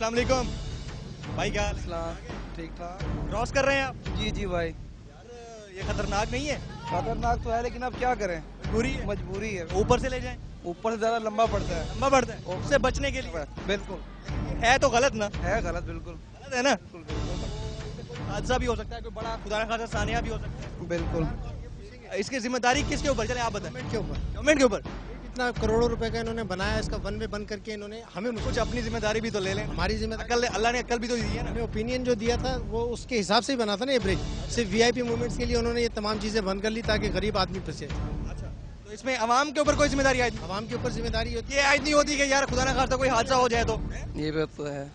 अस्सलाम वालेकुम भाई, क्या हाल है? ठीक ठाक। क्रॉस कर रहे हैं आप? जी जी भाई, यार ये खतरनाक नहीं है? खतरनाक तो है लेकिन अब क्या करें, मजबूरी है। मजबूरी है। ऊपर से ले जाएं, ऊपर से ज्यादा लंबा पड़ता है। लंबा पड़ता है, उससे बचने के लिए। बिल्कुल है तो गलत ना? है, गलत बिल्कुल। गलत है ना? बिल्कुल बिल्कुल हादसा भी हो सकता है, कोई बड़ा खुदा ना खासा सानिया भी हो सकता बिल्कुल। है। इसकी जिम्मेदारी किसके ऊपर, चले आप बताएं। गवर्नमेंट के ऊपर गवर्नमेंट के ऊपर। इतना करोड़ों रुपए का इन्होंने बनाया, इसका वन वे बंद करके इन्होंने हमें कुछ अपनी जिम्मेदारी भी तो ले लें। हमारी जिम्मेदारी, अकल अल्लाह ने अकल भी तो दी है ना। उन्होंने ओपिनियन जो दिया था वो उसके हिसाब से ही बना था ना ये ब्रिज। सिर्फ वीआईपी मूवमेंट्स के लिए उन्होंने ये तमाम चीजें बंद कर ली ताकि गरीब आदमी फंसे। अच्छा, तो इसमें अवाम के ऊपर कोई जिम्मेदारी आई? आवाम के ऊपर जिम्मेदारी होती ये आयत नहीं होती कि यार खुदा ना खासा कोई हादसा हो जाए तो ये बात तो है।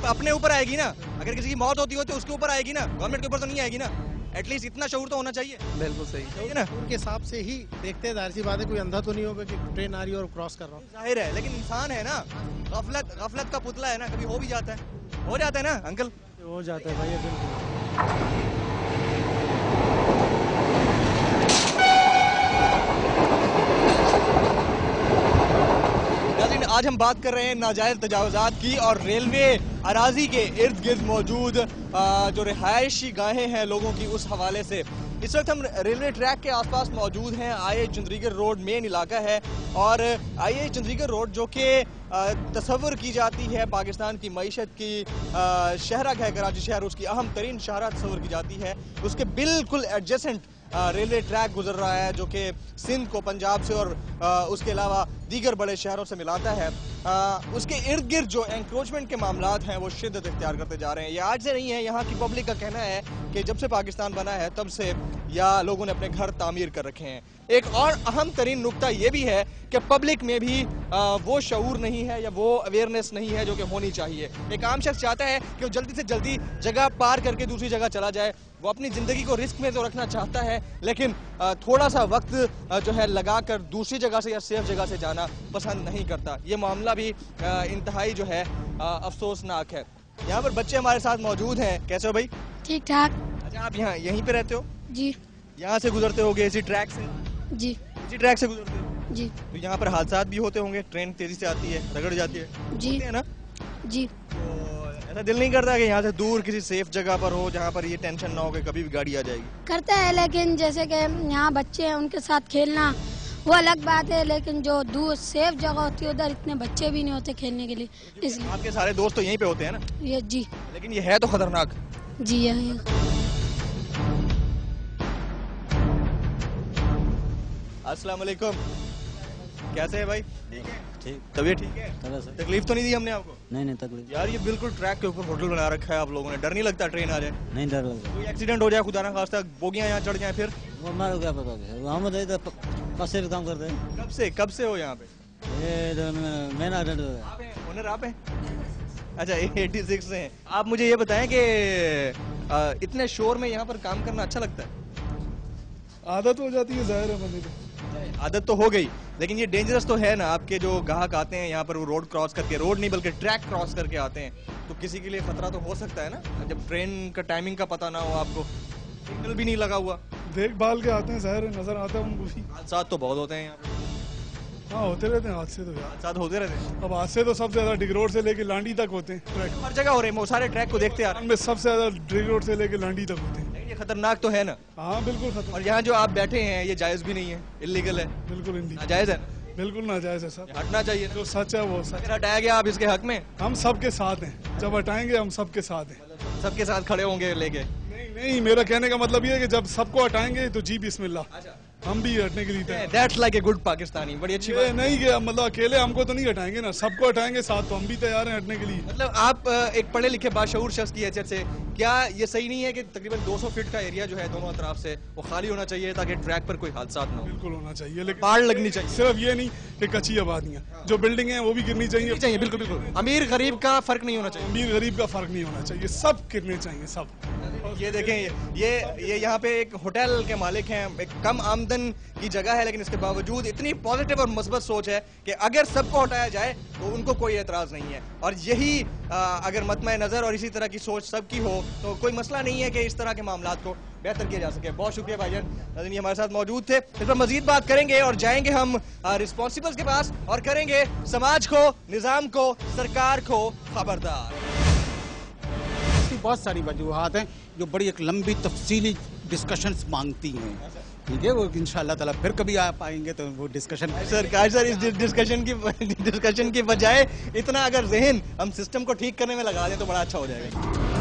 अपने ऊपर आएगी ना। अगर किसी की मौत होती हो तो उसके ऊपर आएगी ना, गवर्नमेंट के ऊपर तो नहीं आएगी ना। एटलीस्ट इतना शऊर तो होना चाहिए। बिल्कुल सही। है ना? है उनके हिसाब से ही देखते हैं, जाहिर सी बात है कोई अंधा तो नहीं होगा कि ट्रेन आ रही है और क्रॉस कर रहा हूँ। जाहिर है, लेकिन इंसान है ना, गफलत का पुतला है ना, कभी हो भी जाता है। हो जाता है ना अंकल? हो जाता है भैया, बिल्कुल। नाज़रीन, आज हम बात कर रहे हैं नाजायज तजावुज़ात की और रेलवे अराजी के इर्द गिर्द मौजूद जो रिहायशी गाहें हैं लोगों की, उस हवाले से। इस वक्त हम रेलवे ट्रैक के आसपास मौजूद हैं। आई चंद्रीगढ़ रोड मेन इलाका है और आई चंद्रीगढ़ रोड जो कि तस्वुर की जाती है पाकिस्तान की मईशत की शहरक है कराची शहर, उसकी अहम तरीन शहरा तस्वुर की जाती है। उसके बिल्कुल एडजेसेंट रेलवे ट्रैक गुजर रहा है जो कि सिंध को पंजाब से और उसके अलावा दीगर बड़े शहरों से मिलाता है। उसके इर्द गिर्द जो एंक्रोचमेंट के मामलात हैं वो शिद्दत इख्तियार करते जा रहे हैं। ये आज से नहीं है, यहाँ की पब्लिक का कहना है कि जब से पाकिस्तान बना है तब से या लोगों ने अपने घर तामीर कर रखे हैं। एक और अहम तरीन नुकता ये भी है कि पब्लिक में भी वो शऊर नहीं है या वो अवेयरनेस नहीं है जो कि होनी चाहिए। एक आम शख्स चाहता है कि वो जल्दी से जल्दी जगह पार करके दूसरी जगह चला जाए। वो अपनी ज़िंदगी को रिस्क में तो रखना चाहता है, लेकिन थोड़ा सा वक्त जो है लगा कर दूसरी जगह से या सेफ जगह से जाना पसंद नहीं करता। ये मामला भी इंतहाई जो है अफसोसनाक है। यहाँ पर बच्चे हमारे साथ मौजूद हैं। कैसे हो भाई? ठीक ठाक। अच्छा, आप यहाँ यहीं पे रहते हो? जी यहाँ से गुजरते होगे इसी ट्रैक से? जी इसी ट्रैक से गुजरते हो? जी तो यहाँ पर हादसात भी होते होंगे, ट्रेन तेजी से आती है, रगड़ जाती है, जी होते हैं ना? जी। तो ऐसा दिल नहीं करता कि यहाँ से दूर किसी सेफ जगह पर हो जहाँ पर ये टेंशन ना हो कि कभी भी गाड़ी आ जाएगी? करता है, लेकिन जैसे कि यहाँ बच्चे हैं उनके साथ खेलना वो अलग बात है, लेकिन जो दूर सेफ जगह होती है उधर इतने बच्चे भी नहीं होते खेलने के लिए, इसलिए। आपके सारे दोस्त तो यहीं पे होते हैं ना? ये जी लेकिन ये है तो खतरनाक। जी यही। अस्सलाम वालेकुम, कैसे है भाई? ठीक है, ठीक। तबीयत ठीक है? तरह से तकलीफ तो नहीं दी हमने आपको? नहीं नहीं तकलीफ यार ये बिल्कुल ट्रैक के ऊपर होटल बना रखा है आप लोगों ने, डर नहीं लगता ट्रेन आ जाए, नहीं डर लगता। कोई एक्सीडेंट हो जाए, खुदा ना खास्ता बोगियां यहाँ चढ़ जाए फिर? वो हमारा क्या पता है, हम तो इधर पासे भी काम करते हैं। कब से हो यहाँ पे? ये इधर मेन अटेंड आप हैं ओनर, आप हैं? अच्छा, 86 से हैं आप। मुझे ये बताएं कि इतने शोर में यहाँ पर काम करना अच्छा लगता है? आदत हो जाती है, जाहिर है बंदे को। आदत तो हो गई, लेकिन ये डेंजरस तो है ना। आपके जो ग्राहक आते हैं यहाँ पर वो रोड क्रॉस करके, रोड नहीं बल्कि ट्रैक क्रॉस करके आते हैं, तो किसी के लिए खतरा तो हो सकता है ना, जब ट्रेन का टाइमिंग का पता ना हो, आपको सिग्नल भी नहीं लगा हुआ। देखभाल के आते हैं, जाहिर है नजर आता है उनको भी। हादसा तो बहुत होते हैं यहाँ पे। हाँ होते रहते हैं हादसे तो यार। हादसा होते रहते हैं, अब हादसे तो सबसे ज्यादा डिग रोड से लेके लांडी तक होते हैं। ट्रैक हर जगह हो रहे हैं, वो सारे ट्रैक को देखते आ रहे में सबसे ज्यादा डिग रोड से लेके लांडी तक होते हैं। हैं। ये खतरनाक तो है ना? हाँ बिल्कुल खतरा, और यहाँ जो आप बैठे हैं ये जायज भी नहीं है, इलीगल है, बिल्कुल हिंदी, नाजायज है, बिल्कुल नाजायज है सब। हटना चाहिए ना। जो सच है वो सच। अगर हटाया गया आप इसके हक में, हम सबके साथ हैं, जब हटाएंगे हम सबके साथ हैं। सबके साथ खड़े होंगे लेके? नहीं नहीं, मेरा कहने का मतलब ये है कि जब सबको हटाएंगे तो जी बिस्मिल्लाह, हम भी हटने के लिए तैयार हैं। That's like a good Pakistani, बड़ी अच्छी ये बात। नहीं कि मतलब अकेले हमको तो नहीं हटाएंगे ना, सबको हटाएंगे साथ, तो हम भी तैयार हैं हटने के लिए। मतलब आप एक पढ़े लिखे बाशऊर शख्स की हैसियत से, क्या ये सही नहीं है कि तकरीबन 200 फीट का एरिया जो है दोनों तरफ से वो खाली होना चाहिए ताकि ट्रैक पर कोई हादसा ना हो? बिल्कुल होना चाहिए, लेकिन बाढ़ लगनी चाहिए। सिर्फ ये नहीं कि कच्ची आबादियाँ, जो बिल्डिंग है वो भी गिरनी चाहिए। चाहिए, बिल्कुल बिल्कुल। अमीर गरीब का फर्क नहीं होना चाहिए। अमीर गरीब का फर्क नहीं होना चाहिए, सब गिरने चाहिए सब। ये देखें, ये यहाँ पे एक होटल के मालिक हैं, एक कम आमदन की जगह है, लेकिन इसके बावजूद इतनी पॉजिटिव और मुस्बत सोच है कि अगर सबको हटाया जाए तो उनको कोई एतराज नहीं है। और यही अगर मतमे नज़र और इसी तरह की सोच सबकी हो तो कोई मसला नहीं है कि इस तरह के मामलात को बेहतर किया जा सके। बहुत शुक्रिया भाईजान, नाज़रीन हमारे साथ मौजूद थे। इस पर मजीद बात करेंगे और जाएंगे हम रिस्पॉन्सिबल्स के पास और करेंगे समाज को, निज़ाम को, सरकार को खबरदार। बहुत सारी वजूहात हैं जो बड़ी एक लंबी तफसीली डिस्कशंस मांगती हैं। ठीक है, वो इंशाल्लाह ताला फिर कभी आ पाएंगे तो वो डिस्कशन। सर इस डिस्कशन की बजाय इतना अगर जहन हम सिस्टम को ठीक करने में लगा दें तो बड़ा अच्छा हो जाएगा।